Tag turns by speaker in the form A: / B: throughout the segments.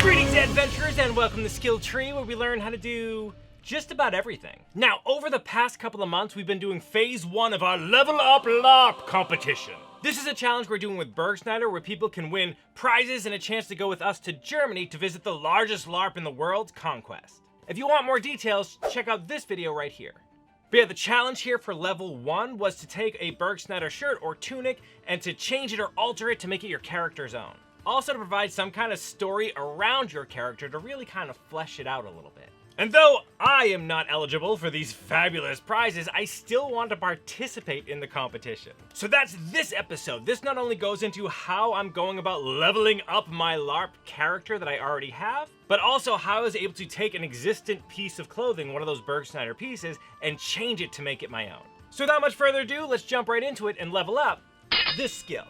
A: Greetings, adventurers, and welcome to Skill Tree, where we learn how to do just about everything. Now, over the past couple of months, we've been doing phase 1 of our Level Up LARP competition. This is a challenge we're doing with Burgschneider, where people can win prizes and a chance to go with us to Germany to visit the largest LARP in the world, Conquest. If you want more details, check out this video right here. But yeah, the challenge here for level 1 was to take a Burgschneider shirt or tunic and to change it or alter it to make it your character's own. Also to provide some kind of story around your character to really kind of flesh it out a little bit. And though I am not eligible for these fabulous prizes, I still want to participate in the competition. So that's this episode. This not only goes into how I'm going about leveling up my LARP character that I already have, but also how I was able to take an existent piece of clothing, one of those Burgschneider pieces, and change it to make it my own. So without much further ado, let's jump right into it and level up this skill.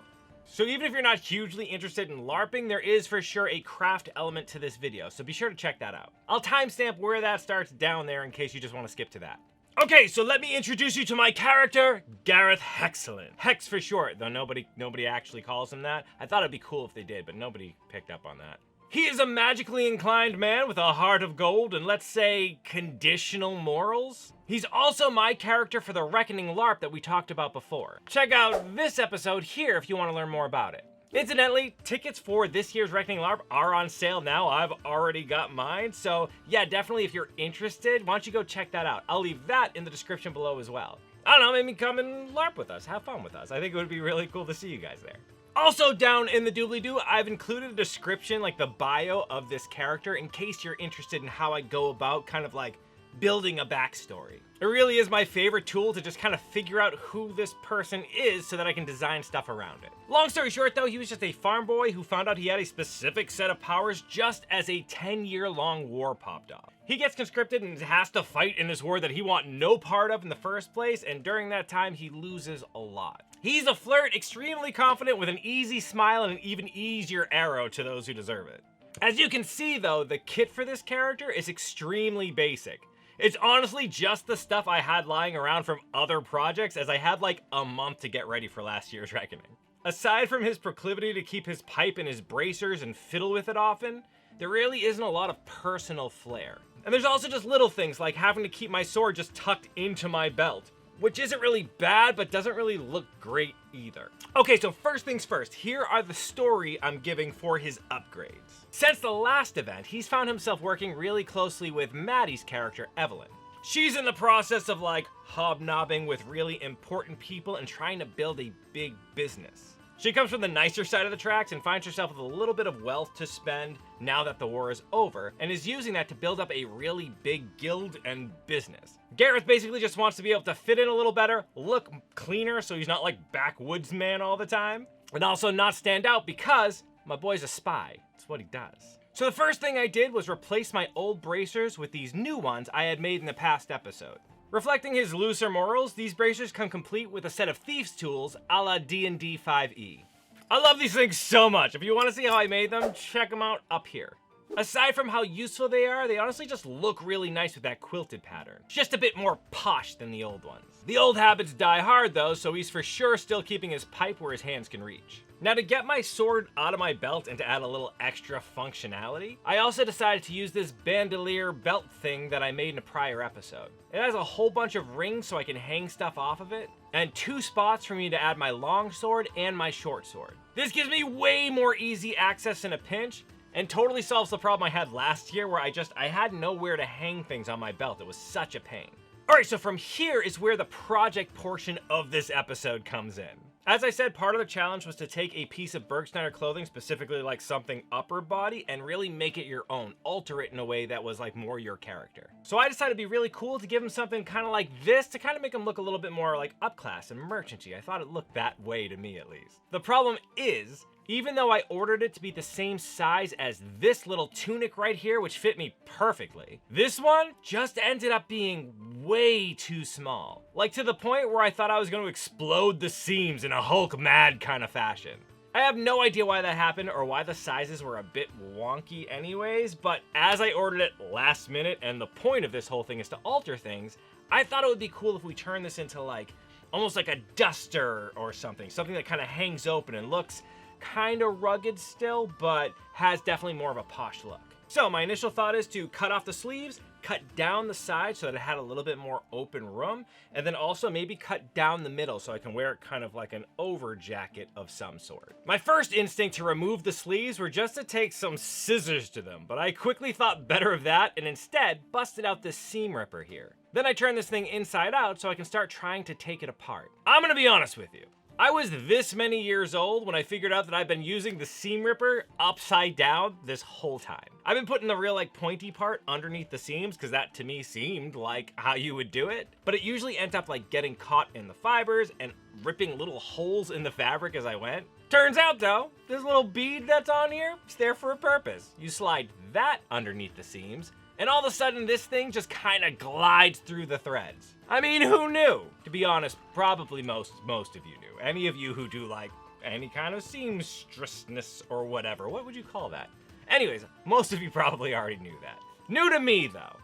A: So even if you're not hugely interested in LARPing, there is for sure a craft element to this video, so be sure to check that out. I'll timestamp where that starts down there in case you just want to skip to that. Okay, so let me introduce you to my character, Garath Hexcellent. Hex for short, though nobody actually calls him that. I thought it'd be cool if they did, but nobody picked up on that. He is a magically inclined man with a heart of gold and, let's say, conditional morals. He's also my character for the Reckoning LARP that we talked about before. Check out this episode here if you want to learn more about it. Incidentally, tickets for this year's Reckoning LARP are on sale now. I've already got mine, so yeah, definitely if you're interested, why don't you go check that out. I'll leave that in the description below as well. I don't know, maybe come and LARP with us, have fun with us. I think it would be really cool to see you guys there. Also down in the doobly-doo, I've included a description, like the bio of this character, in case you're interested in how I go about kind of like building a backstory. It really is my favorite tool to just kind of figure out who this person is so that I can design stuff around it. Long story short though, he was just a farm boy who found out he had a specific set of powers just as a 10-year-long war popped off. He gets conscripted and has to fight in this war that he want no part of in the first place, and during that time he loses a lot. He's a flirt, extremely confident with an easy smile and an even easier arrow to those who deserve it. As you can see though, the kit for this character is extremely basic. It's honestly just the stuff I had lying around from other projects, as I had like a month to get ready for last year's Reckoning. Aside from his proclivity to keep his pipe in his bracers and fiddle with it often, there really isn't a lot of personal flair. And there's also just little things like having to keep my sword just tucked into my belt, which isn't really bad, but doesn't really look great either. Okay, so first things first, here are the story I'm giving for his upgrades. Since the last event, he's found himself working really closely with Maddie's character, Evelyn. She's in the process of like hobnobbing with really important people and trying to build a big business. She comes from the nicer side of the tracks and finds herself with a little bit of wealth to spend now that the war is over, and is using that to build up a really big guild and business. Garath basically just wants to be able to fit in a little better, look cleaner so he's not like backwoodsman all the time, and also not stand out because my boy's a spy. That's what he does. So the first thing I did was replace my old bracers with these new ones I had made in the past episode. Reflecting his looser morals, these bracers come complete with a set of thieves tools a la D&D 5e. I love these things so much. If you want to see how I made them, check them out up here. Aside from how useful they are, they honestly just look really nice with that quilted pattern. Just a bit more posh than the old ones. The old habits die hard though, so he's for sure still keeping his pipe where his hands can reach. Now to get my sword out of my belt and to add a little extra functionality, I also decided to use this bandolier belt thing that I made in a prior episode. It has a whole bunch of rings so I can hang stuff off of it, and 2 spots for me to add my long sword and my short sword. This gives me way more easy access in a pinch, and totally solves the problem I had last year where I had nowhere to hang things on my belt. It was such a pain. Alright, so from here is where the project portion of this episode comes in. As I said, part of the challenge was to take a piece of Burgschneider clothing, specifically like something upper body, and really make it your own, alter it in a way that was like more your character. So I decided it'd be really cool to give him something kind of like this to kind of make him look a little bit more like upclass and merchanty. I thought it looked that way to me at least. The problem is, even though I ordered it to be the same size as this little tunic right here, which fit me perfectly, this one just ended up being way too small. Like to the point where I thought I was going to explode the seams in a Hulk mad kind of fashion. I have no idea why that happened or why the sizes were a bit wonky anyways, but as I ordered it last minute, and the point of this whole thing is to alter things, I thought it would be cool if we turn this into like, almost like a duster or something that kind of hangs open and looks kind of rugged still, but has definitely more of a posh look. So my initial thought is to cut off the sleeves, cut down the side so that it had a little bit more open room, and then also maybe cut down the middle so I can wear it kind of like an over jacket of some sort. My first instinct to remove the sleeves were just to take some scissors to them, but I quickly thought better of that and instead busted out this seam ripper here. Then I turned this thing inside out so I can start trying to take it apart. I'm gonna be honest with you. I was this many years old when I figured out that I've been using the seam ripper upside down this whole time. I've been putting the real like pointy part underneath the seams because that to me seemed like how you would do it. But it usually ends up like getting caught in the fibers and ripping little holes in the fabric as I went. Turns out though, this little bead that's on here, it's there for a purpose. You slide that underneath the seams and all of a sudden this thing just kind of glides through the threads. I mean, who knew? To be honest, probably most of you knew. Any of you who do like any kind of seamstressness or whatever, what would you call that? Anyways, most of you probably already knew that. New to me though.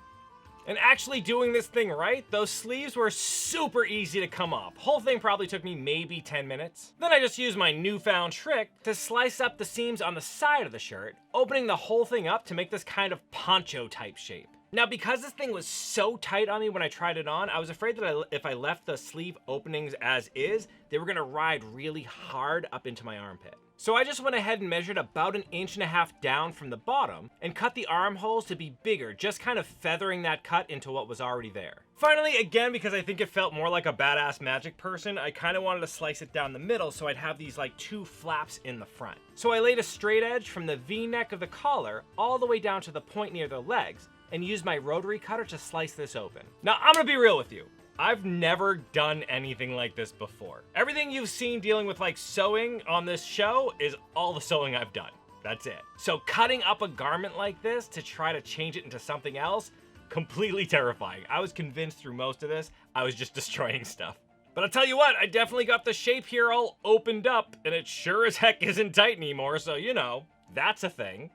A: And actually doing this thing right, those sleeves were super easy to come off. Whole thing probably took me maybe 10 minutes. Then I just used my newfound trick to slice up the seams on the side of the shirt, opening the whole thing up to make this kind of poncho type shape. Now, because this thing was so tight on me when I tried it on, I was afraid that if I left the sleeve openings as is, they were gonna ride really hard up into my armpit. So I just went ahead and measured about 1.5 inches down from the bottom and cut the armholes to be bigger, just kind of feathering that cut into what was already there. Finally, again, because I think it felt more like a badass magic person, I kind of wanted to slice it down the middle so I'd have these like 2 flaps in the front. So I laid a straight edge from the V-neck of the collar all the way down to the point near the legs, and use my rotary cutter to slice this open. Now, I'm gonna be real with you. I've never done anything like this before. Everything you've seen dealing with like sewing on this show is all the sewing I've done. That's it. So cutting up a garment like this to try to change it into something else, completely terrifying. I was convinced through most of this, I was just destroying stuff. But I'll tell you what, I definitely got the shape here all opened up, and it sure as heck isn't tight anymore, so you know, that's a thing.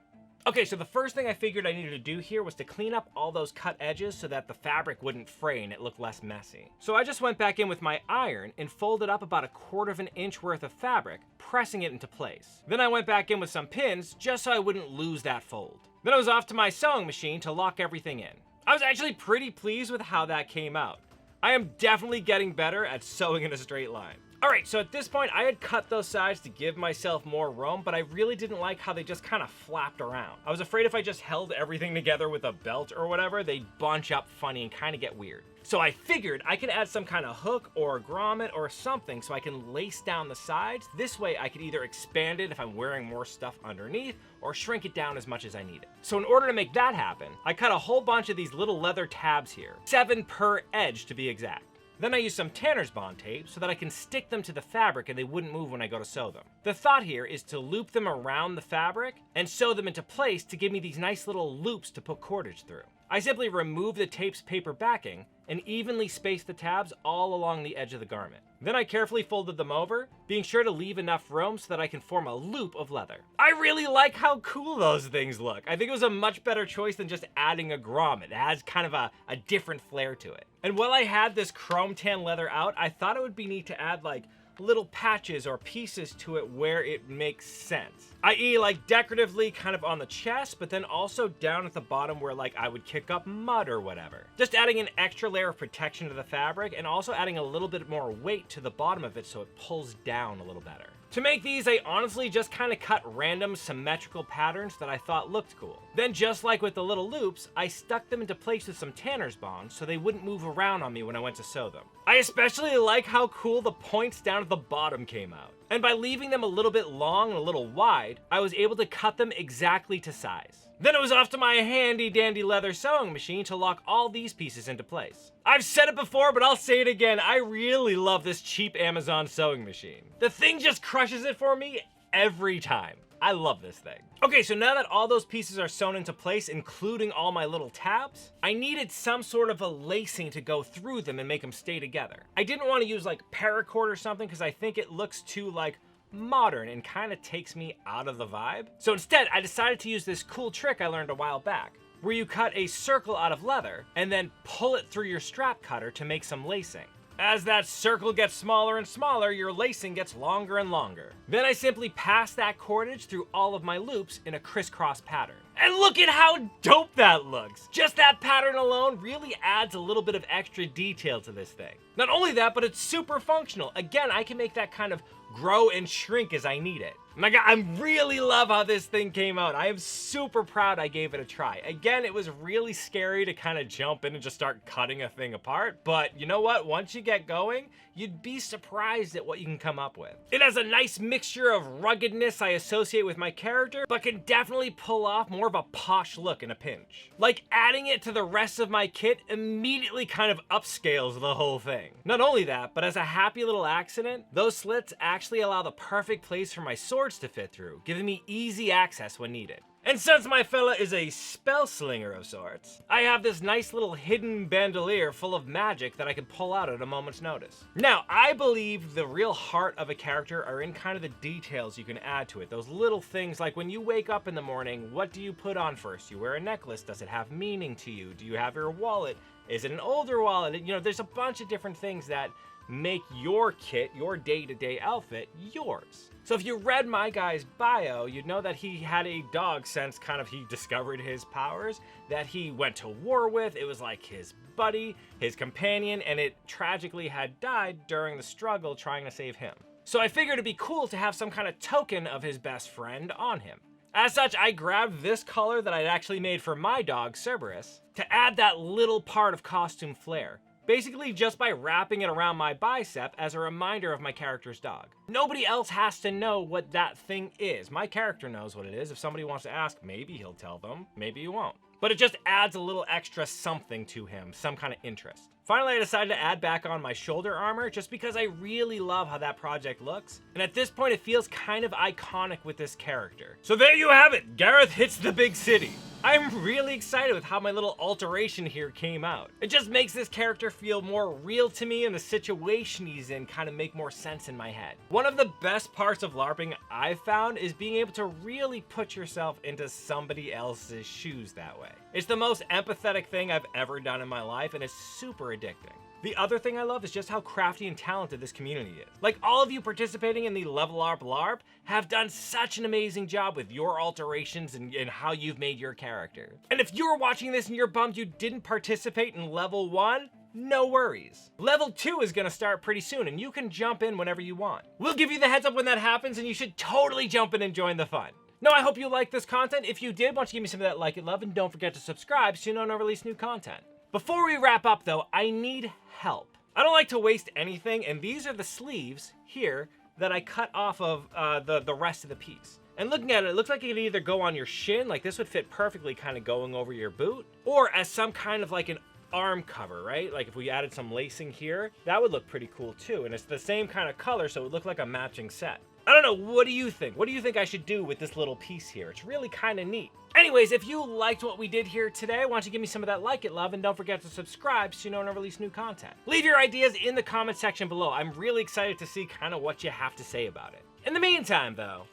A: Okay, so the first thing I figured I needed to do here was to clean up all those cut edges so that the fabric wouldn't fray and it looked less messy. So I just went back in with my iron and folded up about 1/4 inch worth of fabric, pressing it into place. Then I went back in with some pins just so I wouldn't lose that fold. Then I was off to my sewing machine to lock everything in. I was actually pretty pleased with how that came out. I am definitely getting better at sewing in a straight line. All right, so at this point, I had cut those sides to give myself more room, but I really didn't like how they just kind of flapped around. I was afraid if I just held everything together with a belt or whatever, they'd bunch up funny and kind of get weird. So I figured I could add some kind of hook or a grommet or something so I can lace down the sides. This way I could either expand it if I'm wearing more stuff underneath or shrink it down as much as I need it. So in order to make that happen, I cut a whole bunch of these little leather tabs here, 7 per edge to be exact. Then I use some tanner's bond tape so that I can stick them to the fabric and they wouldn't move when I go to sew them. The thought here is to loop them around the fabric and sew them into place to give me these nice little loops to put cordage through. I simply remove the tape's paper backing and evenly space the tabs all along the edge of the garment. Then I carefully folded them over, being sure to leave enough room so that I can form a loop of leather. I really like how cool those things look. I think it was a much better choice than just adding a grommet. It has kind of a different flair to it. And while I had this chrome tan leather out, I thought it would be neat to add like little patches or pieces to it where it makes sense. I.e. like decoratively kind of on the chest, but then also down at the bottom where like I would kick up mud or whatever. Just adding an extra layer of protection to the fabric and also adding a little bit more weight to the bottom of it so it pulls down a little better. To make these, I honestly just kind of cut random symmetrical patterns that I thought looked cool. Then just like with the little loops, I stuck them into place with some tanner's bond so they wouldn't move around on me when I went to sew them. I especially like how cool the points down at the bottom came out. And by leaving them a little bit long and a little wide, I was able to cut them exactly to size. Then it was off to my handy dandy leather sewing machine to lock all these pieces into place. I've said it before, but I'll say it again. I really love this cheap Amazon sewing machine. The thing just crushes it for me every time. I love this thing. Okay, so now that all those pieces are sewn into place, including all my little tabs, I needed some sort of a lacing to go through them and make them stay together. I didn't want to use like paracord or something because I think it looks too like modern and kind of takes me out of the vibe. So instead, I decided to use this cool trick I learned a while back, where you cut a circle out of leather and then pull it through your strap cutter to make some lacing. As that circle gets smaller and smaller, your lacing gets longer and longer. Then I simply pass that cordage through all of my loops in a crisscross pattern. And look at how dope that looks! Just that pattern alone really adds a little bit of extra detail to this thing. Not only that, but it's super functional. Again, I can make that kind of grow and shrink as I need it. My God, I really love how this thing came out. I am super proud I gave it a try. Again, it was really scary to kind of jump in and just start cutting a thing apart, but you know what? Once you get going, you'd be surprised at what you can come up with. It has a nice mixture of ruggedness I associate with my character, but can definitely pull off more of a posh look in a pinch. Like adding it to the rest of my kit immediately kind of upscales the whole thing. Not only that, but as a happy little accident, those slits actually allow the perfect place for my swords to fit through, giving me easy access when needed. And since my fella is a spell slinger of sorts, I have this nice little hidden bandolier full of magic that I can pull out at a moment's notice. Now, I believe the real heart of a character are in kind of the details you can add to it. Those little things like when you wake up in the morning, what do you put on first? You wear a necklace, does it have meaning to you? Do you have your wallet? Is it an older wallet? You know, there's a bunch of different things that make your kit, your day-to-day outfit, yours. So if you read my guy's bio, you'd know that he had a dog since kind of he discovered his powers, that he went to war with. It was like his buddy, his companion, and it tragically had died during the struggle trying to save him. So I figured it'd be cool to have some kind of token of his best friend on him. As such, I grabbed this color that I'd actually made for my dog, Cerberus, to add that little part of costume flair. Basically just by wrapping it around my bicep as a reminder of my character's dog. Nobody else has to know what that thing is. My character knows what it is. If somebody wants to ask, maybe he'll tell them, maybe he won't. But it just adds a little extra something to him, some kind of interest. Finally, I decided to add back on my shoulder armor just because I really love how that project looks. And at this point, it feels kind of iconic with this character. So there you have it, Garath hits the big city. I'm really excited with how my little alteration here came out. It just makes this character feel more real to me, and the situation he's in kind of make more sense in my head. One of the best parts of LARPing I've found is being able to really put yourself into somebody else's shoes that way. It's the most empathetic thing I've ever done in my life, and it's super addicting. The other thing I love is just how crafty and talented this community is. Like, all of you participating in the Level Up LARP have done such an amazing job with your alterations and how you've made your character. And if you're watching this and you're bummed you didn't participate in Level 1, no worries. Level 2 is gonna start pretty soon, and you can jump in whenever you want. We'll give you the heads up when that happens, and you should totally jump in and join the fun. No, I hope you liked this content. If you did, why don't you give me some of that like it love, and don't forget to subscribe so you know when I release new content. Before we wrap up though, I need help. I don't like to waste anything, and these are the sleeves here that I cut off of the rest of the piece. And looking at it, it looks like it could either go on your shin, like this would fit perfectly kind of going over your boot, or as some kind of like an arm cover, right? Like if we added some lacing here, that would look pretty cool too. And it's the same kind of color, so it would look like a matching set. I don't know, what do you think? What do you think I should do with this little piece here? It's really kind of neat. Anyways, if you liked what we did here today, why don't you give me some of that like it love, and don't forget to subscribe so you know when I release new content. Leave your ideas in the comment section below. I'm really excited to see kind of what you have to say about it. In the meantime though,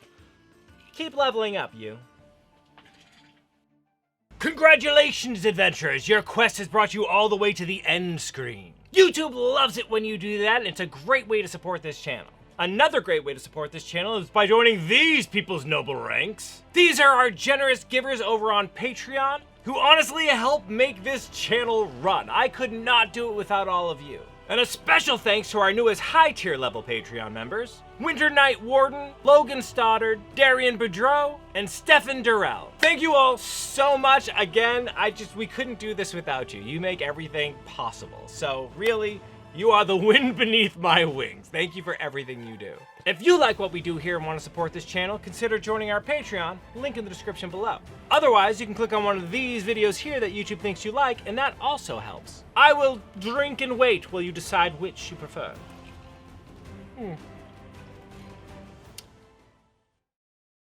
A: keep leveling up, you. Congratulations, adventurers! Your quest has brought you all the way to the end screen. YouTube loves it when you do that, and it's a great way to support this channel. Another great way to support this channel is by joining these people's noble ranks. These are our generous givers over on Patreon, who honestly help make this channel run. I could not do it without all of you. And a special thanks to our newest high tier level Patreon members, Winter Night Warden, Logan Stoddard, Darian Boudreau, and Stefan Durrell. Thank you all so much. Again, we couldn't do this without you. You make everything possible. So really, you are the wind beneath my wings. Thank you for everything you do. If you like what we do here and want to support this channel, consider joining our Patreon, link in the description below. Otherwise, you can click on one of these videos here that YouTube thinks you like, and that also helps. I will drink and wait while you decide which you prefer.